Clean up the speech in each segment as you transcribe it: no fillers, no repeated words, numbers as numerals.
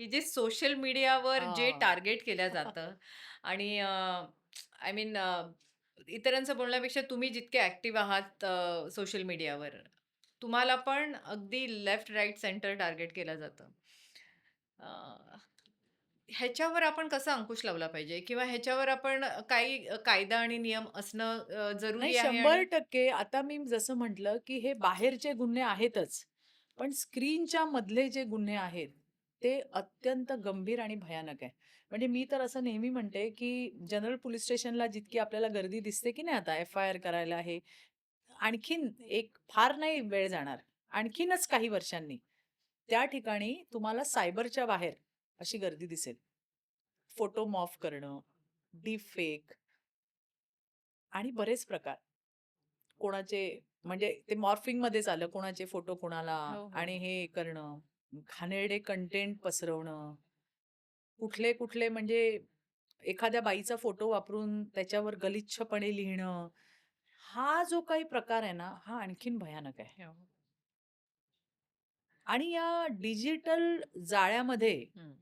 की जे सोशल मीडियावर जे हां. टार्गेट केलं जातं आणि आय मीन इतरांचं बोलण्यापेक्षा तुम्ही जितके ॲक्टिव्ह आहात सोशल मीडियावर, तुम्हाला पण अगदी लेफ्ट, राइट, सेंटर टार्गेट केलं जातं. अ, ह्याच्यावर आपण कसा अंकुश लावला पाहिजे? किंवा ह्याच्यावर आपण काही कायदा आणि नियम असणं नाही जरुरी आहे आणि 100% आता मी जसं म्हटलं, की हे बाहेरचे गुन्हे आहेतच. पण स्क्रीनच्या मधले जे गुन्हे आहेत, ते अत्यंत गंभीर आणि भयानक आहे. म्हणजे मी तर असं नेहमी म्हणते, की जनरल पोलिस स्टेशनला जितकी आपल्याला गर्दी दिसते, की नाही आता एफ-आय-आर करायला हे, आणखीन एक फार नाही वेळ जाणार. आणखीनच काही वर्षांनी त्या ठिकाणी तुम्हाला सायबरच्या बाहेर अशी गर्दी दिसेल. फोटो मॉर्फ करणं, डीप फेक आणि बरेच प्रकार. कोणाचे म्हणजे ते मॉर्फिंगमध्येच आलं. कोणाचे फोटो कोणाला हो, हो, आणि हो. हे करणं, घाणेरडे कंटेंट पसरवणं. कुठले म्हणजे एखाद्या बाईचा फोटो वापरून त्याच्यावर गलिच्छपणे लिहिणं. हा जो काही प्रकार आहे ना, हा आणखीन भयानक आहे. हो. आणि या डिजिटल जाळ्यामध्ये हं.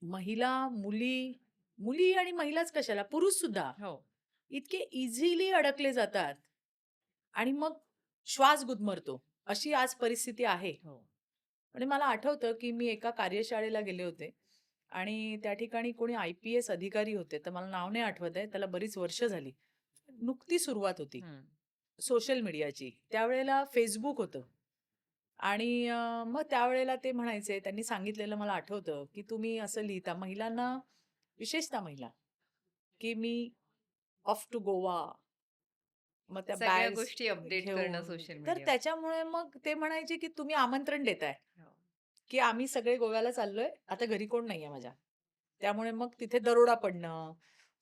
महिला, मुली आणि महिलाच कशाला, पुरुषसुद्धा हो, इतके इझिली अडकले जातात आणि मग श्वास गुदमरतो. अशी आज परिस्थिती आहे. हो. आणि मला आठवतं, की मी एका कार्यशाळेला गेले होते आणि त्या ठिकाणी कोणी आय-पी-एस अधिकारी होते. तर मला नाव नाही आठवत आहे. त्याला बरीच वर्ष झाली. नुकती सुरुवात होती हं. सोशल मीडियाची. त्यावेळेला Facebook होतं आणि मग त्यावेळेला ते म्हणायचे, त्यांनी सांगितलेलं मला आठवतं, की तुम्ही असं लिहिता महिलांना, विशेषतः महिला, की मी ऑफ टू गोवा, मग त्या सगळ्या बॅग्स गोष्टी अपडेट करणं घेऊन. सोशल तर मीडियावर. त्याच्यामुळे मग ते म्हणायचे, की तुम्ही आमंत्रण देताय. हो. की आम्ही सगळे गोव्याला चाललोय. आता घरी कोण नाहीये माझ्या. त्यामुळे मग तिथे दरोडा पडणं,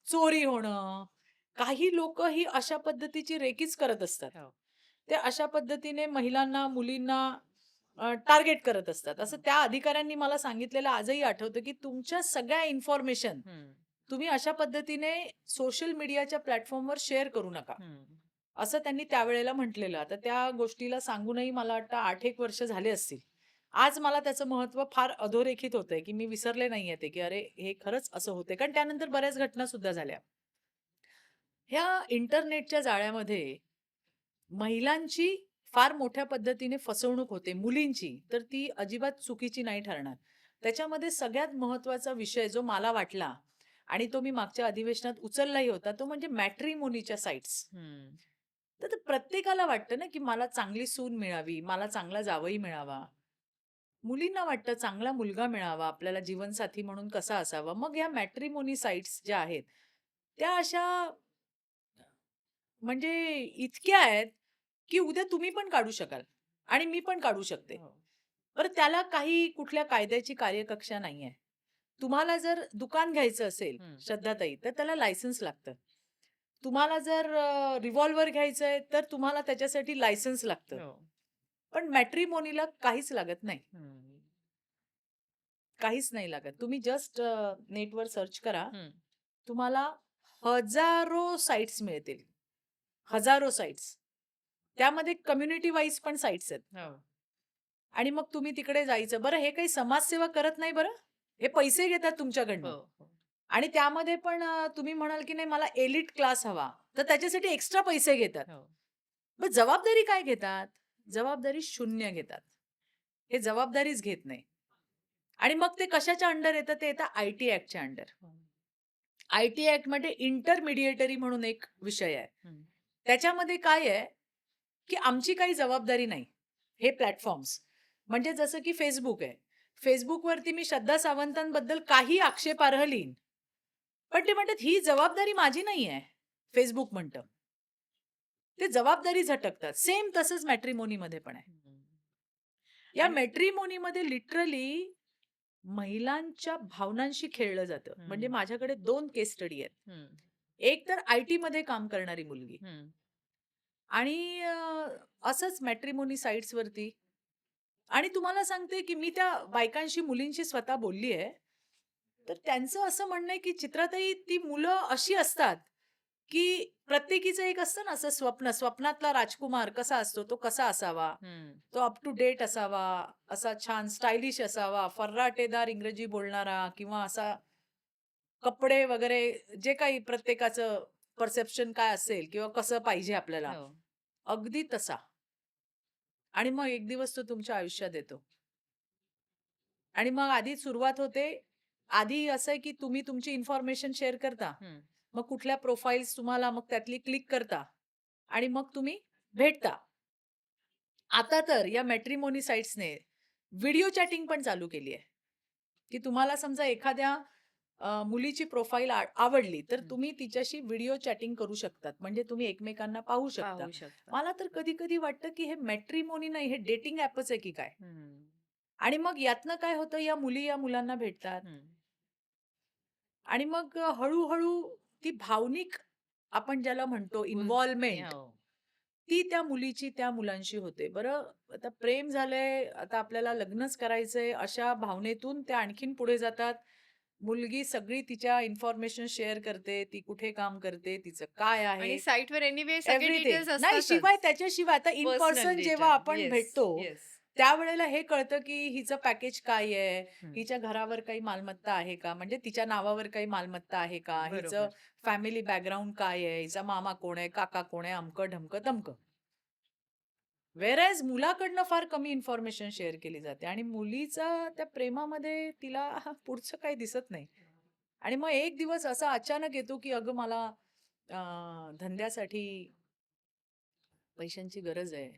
चोरी होणं. काही लोकं ही अशा पद्धतीची रेकीच करत असतात. हो. ते अशा पद्धतीने महिलांना, मुलींना टार्गेट करत असतात. असं हं. त्या अधिकाऱ्यांनी मला सांगितलेलं आजही आठवतं, की तुमच्या सगळ्या इन्फॉर्मेशन हं. तुम्ही अशा पद्धतीने सोशल मीडियाच्या प्लॅटफॉर्मवर शेअर करू नका. हं. असं त्यांनी त्यावेळेला म्हटलेलं. आता त्या गोष्टीला सांगूनही मला वाटतं 8-1 वर्ष झाले असतील. आज मला त्याचं महत्त्व फार अधोरेखित होतंय, की मी विसरले नाहीये ते, की अरे हे खरंच असं होतंय. कारण त्यानंतर बऱ्याच घटना सुद्धा झाल्या. ह्या इंटरनेटच्या जाळ्यामध्ये महिलांची फार मोठ्या पद्धतीने फसवणूक होते. मुलींची तर ती अजिबात चुकीची नाही ठरणार. त्याच्यामध्ये सगळ्यात महत्त्वाचा विषय जो मला वाटला आणि तो मी मागच्या अधिवेशनात उचललाही होता, तो म्हणजे मॅट्रिमोनीच्या साइट्स. हं. तर प्रत्येकाला वाटतं ना, की मला चांगली सून मिळावी, मला चांगला जावई मिळावा. मुलींना वाटतं चांगला मुलगा मिळावा, आपल्याला जीवनसाथी म्हणून कसा असावा. मग ह्या मॅट्रिमोनी साइट्स ज्या आहेत, त्या अशा म्हणजे इतक्या आहेत, की उद्या तुम्ही पण काढू शकाल आणि मी पण काढू शकते. हो. बरं त्याला काही कुठल्या कायद्याची कार्यकक्षा नाहीये. तुम्हाला जर दुकान घ्यायचं असेल, हं. श्रद्धाताई, तर त्याला लायसन्स लागतं. तुम्हाला जर रिव्हॉल्वर घ्यायचंय, तर तुम्हाला त्याच्यासाठी लायसन्स लागतं. हो. पण मॅट्रिमोनीला काहीच लागत नाही. हं. काहीच नाही लागत. तुम्ही जस्ट नेटवर सर्च करा. हं. तुम्हाला हजारो साइट्स मिळतील. हजारो साइट्स. त्यामध्ये कम्युनिटी वाईज पण साइट्स आहेत. हो. आणि मग तुम्ही तिकडे जायचं. बरं हे काही समाजसेवा करत नाही बरं. हे पैसे घेतात तुमच्याकडनं. हो, हो. आणि त्यामध्ये पण तुम्ही म्हणाल की नाही मला एलिट क्लास हवा. तर त्याच्यासाठी एक्स्ट्रा पैसे घेतात. हो. मग जबाबदारी काय घेतात? जबाबदारी शून्य घेतात. हे जबाबदारीच घेत नाही. आणि मग ते कशाच्या अंडर येतं? ते येतं आय-टी ॲक्टच्या अंडर. हो. आय-टी ॲक्टमध्ये इंटरमिडिएटरी म्हणून एक विषय आहे. हं. त्याच्यामध्ये काय आहे, की आमची काही जबाबदारी नाही. हे प्लॅटफॉर्म्स म्हणजे जसं की Facebook आहे. Facebookवरती मी श्रद्धा सावंतांबद्दल काही आक्षेपार्ह लिहीन. पण ते म्हणतात ही जबाबदारी माझी नाहीये. Facebook म्हणतं. ते जबाबदारी झटकतात. सेम तसंच मॅट्रिमोनीमध्ये पण आहे. हं. या आणि मॅट्रिमोनीमध्ये लिटरली महिलांच्या भावनांशी खेळलं जातं. म्हणजे हं. माझ्याकडे 2 केस स्टडी आहेत. हं. एक तर आय-टीमध्ये काम करणारी मुलगी हं. आणि असंच मॅट्रिमोनी साइट्सवरती आणि तुम्हाला सांगते, की मी त्या बायकांशी, मुलींशी स्वतः बोलली आहे. तर त्यांचं असं म्हणणं आहे, की चित्राताई ती मुलं अशी असतात, की प्रत्येकीचं एक असतं ना असं स्वप्न, स्वप्नातला राजकुमार कसा असतो, तो कसा असावा, हं. तो अप टू डेट असावा, असा छान स्टायलिश असावा, फर्राटेदार इंग्रजी बोलणारा किंवा असा कपडे वगैरे जे काही प्रत्येकाचं परसेप्शन काय असेल किंवा कसं पाहिजे आपल्याला, हो. अगदी तसा. आणि मग एक दिवस तो तुमच्या आयुष्यात येतो. आणि मग आधी सुरुवात होते. आधी असं आहे की तुम्ही तुमची इन्फॉर्मेशन शेअर करता. हं. मग कुठल्या प्रोफाइल्स तुम्हाला मग त्यातली क्लिक करता आणि मग तुम्ही भेटता. आता तर या मॅट्रिमोनी साइट्सने व्हिडिओ चॅटिंग पण चालू केली आहे, की तुम्हाला समजा एखाद्या मुलीची प्रोफाईल आवडली, तर हं. तुम्ही तिच्याशी व्हिडिओ चॅटिंग करू शकतात. म्हणजे तुम्ही एकमेकांना पाहू शकता. पाहू शकता. मला तर कधी-कधी वाटतं, की हे मॅट्रिमोनी नाही, हे डेटिंग ॲपच आहे की काय? हं. आणि मग यातनं काय होतं, या मुली या मुलांना भेटतात हं. आणि मग हळू ती भावनिक आपण ज्याला म्हणतो गुंतते. इन्व्हॉल्वमेंट हो. ती त्या मुलीची त्या मुलांशी होते. बरं आता प्रेम झालंय, आता आपल्याला लग्नच करायचंय, अशा भावनेतून त्या आणखीन पुढे जातात. मुलगी सगळी तिच्या इन्फॉर्मेशन शेअर करते, ती कुठे काम करते, तिचं काय आणि आहे, साइटवर एनिवे सगळे एव्हरीथिंग. डिटेल्स नाही शिवाय असतातच. त्याच्याशिवाय आता इन पर्सनल पर्सन जेव्हा डिटेल. आपण येस, भेटतो, येस. त्यावेळेला हे कळतं की हिचं पॅकेज काय आहे, हं. हिच्या घरावर काही मालमत्ता आहे का? म्हणजे तिच्या नावावर काही मालमत्ता आहे का? हिचं बरोबर. फॅमिली बॅकग्राऊंड काय आहे? हिचा मामा कोण आहे? काका कोण आहे? अमकं-ढमकं-तमकं. व्हेअरएज मुलाकडनं फार कमी इन्फॉर्मेशन शेअर केली जाते आणि मुलीचा त्या प्रेमामध्ये तिला पुढचं काही दिसत नाही. आणि मग एक दिवस असा अचानक येतो, की "अगं मला धंद्यासाठी पैशांची गरज आहे.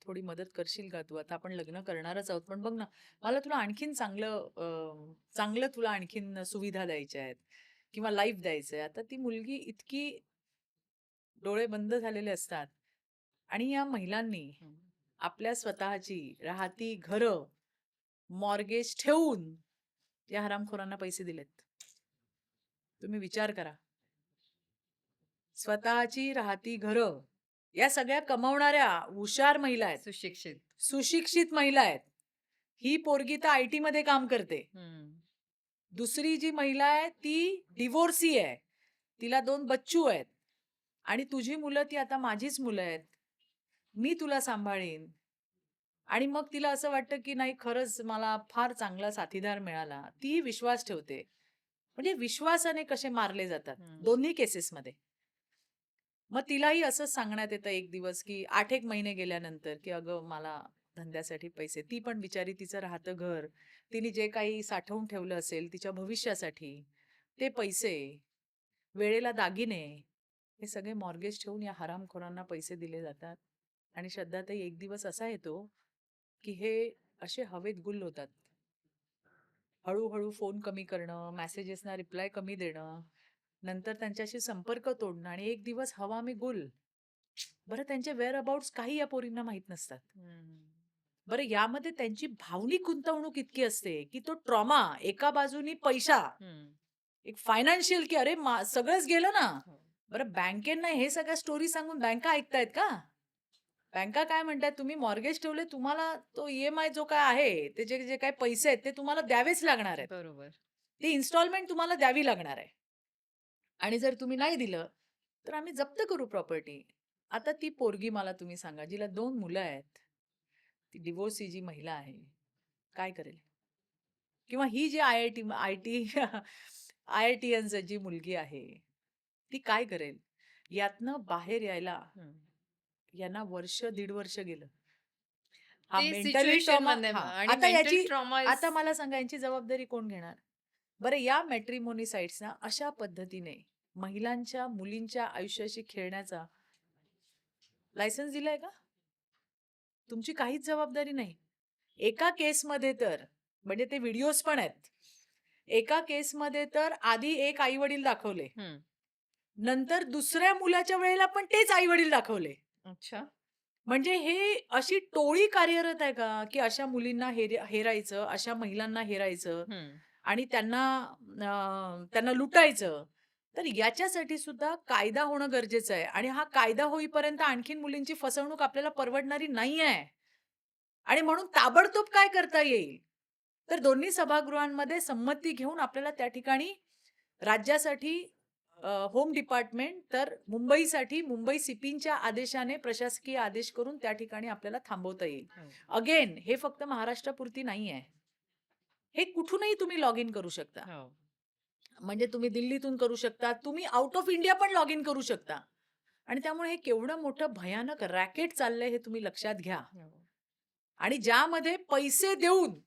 थोडी मदत करशील का तू? आता आपण लग्न करणारच आहोत, पण बघ ना, मला तुला आणखीन चांगलं तुला आणखीन सुविधा द्यायच्या आहेत किंवा लाईफ द्यायचंय." आता ती मुलगी इतकी डोळे बंद झालेले असतात आणि या महिलांनी हं. आपल्या स्वतःची राहती घरं मॉर्गेज ठेवून या हरामखोरांना पैसे दिलेत. तुम्ही विचार करा. स्वतःची राहती घरं या सगळ्या कमावणाऱ्या हुशार महिला आहेत. सुशिक्षित. सुशिक्षित महिला आहेत. ही पोरगी तर आय-टीमध्ये काम करते. हं. दुसरी जी महिला आहे ती डिव्होर्सी आहे. तिला 2 बच्चू आहेत. आणि तुझी मुलं ती आता माझीच मुलं आहेत. मी तुला सांभाळीन. आणि मग तिला असं वाटतं, की नाही खरंच मला फार चांगला साथीदार मिळाला. तीही विश्वास ठेवते. म्हणजे विश्वासाने कसे मारले जातात हं. दोन्ही केसेसमध्ये. मग तिलाही असंच सांगण्यात येतं एक दिवस, की 8 एक महिने गेल्यानंतर, की "अगं मला धंद्यासाठी पैसे." ती पण बिचारी तिचं राहतं घर, तिने जे काही साठवून ठेवलं असेल तिच्या भविष्यासाठी, ते पैसे, वेळेला दागिने, हे सगळे मॉर्गेज ठेवून या हरामखोरांना पैसे दिले जातात. आणि श्रद्धाताई एक दिवस असा येतो, की हे असे हवेत गुल होतात. हळू फोन कमी करणं, मेसेजेसना रिप्लाय कमी देणं, नंतर त्यांच्याशी संपर्क तोडणं आणि एक दिवस हवा में गुल. बरं त्यांचे वेअर अबाउट्स काही या पोरींना माहीत नसतात. हं. बरं यामध्ये त्यांची भावनिक गुंतवणूक इतकी असते, की तो ट्रॉमा एका बाजूनी पैसा, हं. एक फायनान्शियल की अरे सगळंच गेलं ना. हो. बरं बँकेंना हे सगळ्या स्टोरी सांगून बँका ऐकतायत का? बँका काय म्हणतायत, तुम्ही मॉर्गेज ठेवले, तुम्हाला तो ई-एम-आय जो काय आहे, ते जे जे काही पैसे आहेत, ते तुम्हाला द्यावेच लागणार आहेत. बरोबर. ती इन्स्टॉलमेंट तुम्हाला द्यावी लागणार आहे. आणि जर तुम्ही नाही दिलं, तर आम्ही जप्त करू प्रॉपर्टी. आता ती पोरगी मला तुम्ही सांगा, जिला 2 मुलं आहेत. ती डिव्होर्सी जी महिला आहे, काय करेल? किंवा ही जी आय-आय-टी-एनचं जी मुलगी आहे, ती काय करेल? यातनं बाहेर यायला हं. यांना वर्ष, दीड वर्ष गेलं. हा ते मेंटली ट्रॉमा सिच्युएशनमध्ये हां. आणि आता मेंटल याची ट्रॉमा इज आता मला सांगा यांची जबाबदारी कोण घेणार? बरं या मॅट्रिमोनी साइट्सना अशा पद्धतीने महिलांच्या, मुलींच्या आयुष्याशी खेळण्याचा लायसन्स दिलाय का? तुमची काहीच जबाबदारी नाही. एका केसमध्ये तर म्हणजे ते व्हिडिओज पण आहेत. एका केसमध्ये तर आधी एक आई-वडील दाखवले. हं. नंतर दुसऱ्या मुलाच्या वेळेला पण तेच आई-वडील दाखवले. अच्छा. म्हणजे हे अशी टोळी कार्यरत आहे का, की अशा मुलींना हेरायचं, अशा महिलांना हेरायचं हं. आणि त्यांना लुटायचं. तर याच्यासाठी सुद्धा कायदा होणं गरजेचं आहे आणि हा कायदा होईपर्यंत आणखीन मुलींची फसवणूक आपल्याला परवडणारी नाहीये. आणि म्हणून ताबडतोब काय करता येईल? तर दोन्ही सभागृहांमध्ये संमती घेऊन आपल्याला त्या ठिकाणी राज्यासाठी होम डिपार्टमेंट तर मुंबईसाठी मुंबई सीपीच्या आदेशाने प्रशासकीय आदेश करून त्या ठिकाणी आपल्याला थांबवता येईल. हो. अगेन हे फक्त महाराष्ट्रापुरती नाही आहे. हे कुठूनही तुम्ही लॉग इन करू शकता. हो. म्हणजे तुम्ही दिल्लीतून करू शकता, तुम्ही आउट ऑफ इंडिया पण लॉग इन करू शकता. आणि त्यामुळे हे केवढं मोठं भयानक रॅकेट चाललंय हे तुम्ही लक्षात घ्या. हो. आणि ज्यामध्ये पैसे देऊन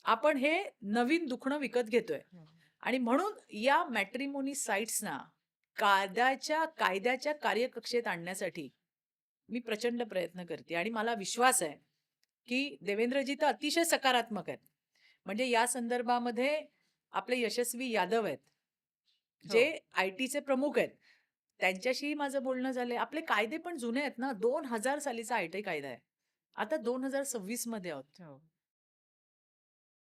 आपण हे नवीन दुखणं विकत घेतोय. हो. आणि म्हणून या मॅट्रिमोनी साइट्सना कायद्याच्या कार्यकक्षेत आणण्यासाठी मी प्रचंड प्रयत्न करते आणि मला विश्वास आहे की देवेंद्रजी तर अतिशय सकारात्मक आहेत. म्हणजे या संदर्भामध्ये आपले यशस्वी यादव आहेत, जे हो. आयटीचे प्रमुख आहेत. त्यांच्याशी माझं बोलणं झालंय. आपले कायदे पण जुने आहेत ना. 2000 सालीचा आयटी कायदा आहे. आता 2026 मध्ये आहोत. हो.